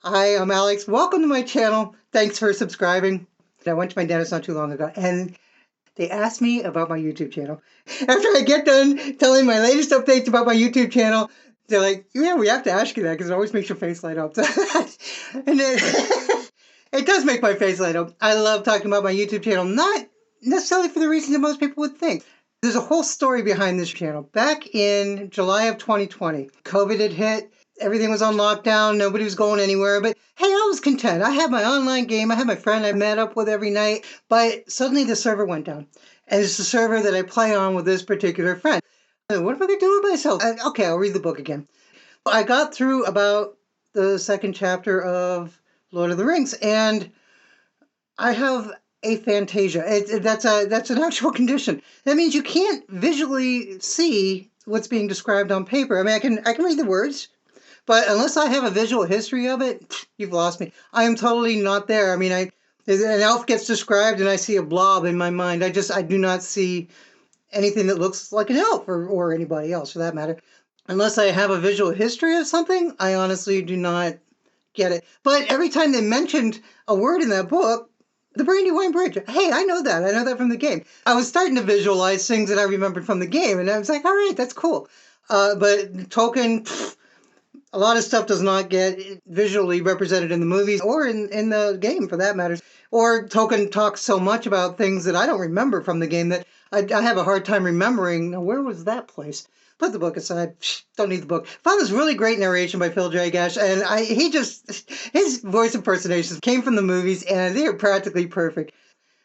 Hi, I'm Alex. Welcome to my channel. Thanks for subscribing. I went to my dentist not too long ago and they asked me about my YouTube channel. After I get done telling my latest updates about my YouTube channel, they're like, yeah, we have to ask you that because it always makes your face light up. And it does make my face light up. I love talking about my YouTube channel, not necessarily for the reasons that most people would think. There's a whole story behind this channel. Back in July of 2020, COVID had hit. Everything was on lockdown. Nobody was going anywhere. But hey, I was content. I had my online game. I had my friend I met up with every night. But suddenly the server went down. And it's the server that I play on with this particular friend. What am I going to do with myself? Okay, I'll read the book again. I got through about the second chapter of Lord of the Rings. And I have aphantasia. That's an actual condition. That means you can't visually see what's being described on paper. I mean, I can read the words, but unless I have a visual history of it, you've lost me. I am totally not there. I mean, an elf gets described and I see a blob in my mind. I do not see anything that looks like an elf or anybody else for that matter. Unless I have a visual history of something, I honestly do not get it. But every time they mentioned a word in that book, the Brandywine Bridge. Hey, I know that. I know that from the game. I was starting to visualize things that I remembered from the game, and I was like, all right, that's cool. But Tolkien, a lot of stuff does not get visually represented in the movies or in the game, for that matter. Or Tolkien talks so much about things that I don't remember from the game that I have a hard time remembering. Now, where was that place? Put the book aside. Don't need the book. Found this really great narration by Phil Dragash, and his voice impersonations came from the movies, and they are practically perfect.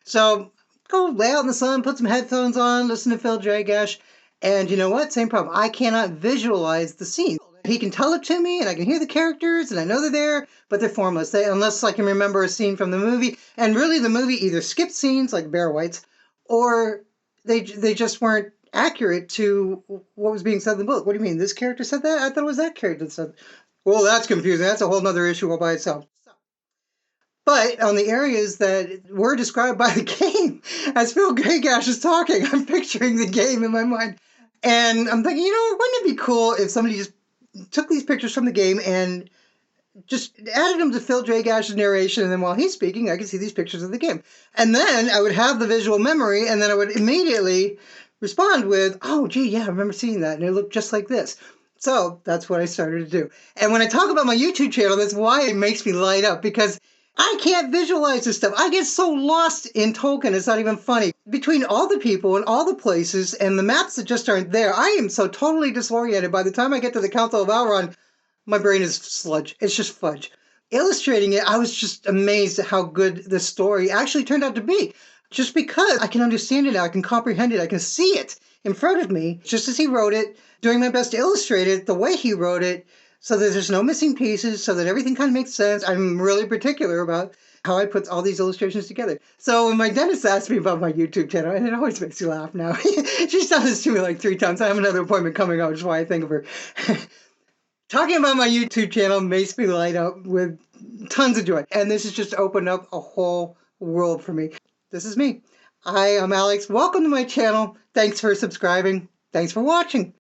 So go lay out in the sun, put some headphones on, listen to Phil Dragash, and you know what? Same problem. I cannot visualize the scene. He can tell it to me, and I can hear the characters, and I know they're there, but they're formless. Unless I can remember a scene from the movie, and really the movie either skipped scenes like Bear Whites, or they just weren't accurate to what was being said in the book. What do you mean? This character said that? I thought it was that character that said. Well, that's confusing. That's a whole other issue all by itself. But on the areas that were described by the game, as Phil Dragash is talking, I'm picturing the game in my mind. And I'm thinking, wouldn't it be cool if somebody just took these pictures from the game and just added them to Phil Dragash's narration, and then while he's speaking, I could see these pictures of the game. And then I would have the visual memory, and then I would immediately respond with, oh, gee, yeah, I remember seeing that, and it looked just like this. So that's what I started to do. And when I talk about my YouTube channel, that's why it makes me light up, because I can't visualize this stuff. I get so lost in Tolkien, it's not even funny. Between all the people and all the places and the maps that just aren't there, I am so totally disoriented. By the time I get to the Council of Elrond, my brain is sludge. It's just fudge. Illustrating it, I was just amazed at how good the story actually turned out to be. Just because I can understand it now, I can comprehend it, I can see it in front of me, just as he wrote it, doing my best to illustrate it the way he wrote it, so that there's no missing pieces, so that everything kind of makes sense. I'm really particular about how I put all these illustrations together. So when my dentist asked me about my YouTube channel, and it always makes me laugh now. She's done this to me like 3 times. I have another appointment coming up, which is why I think of her. Talking about my YouTube channel makes me light up with tons of joy. And this has just opened up a whole world for me. This is me. Hi, I'm Alex. Welcome to my channel. Thanks for subscribing. Thanks for watching.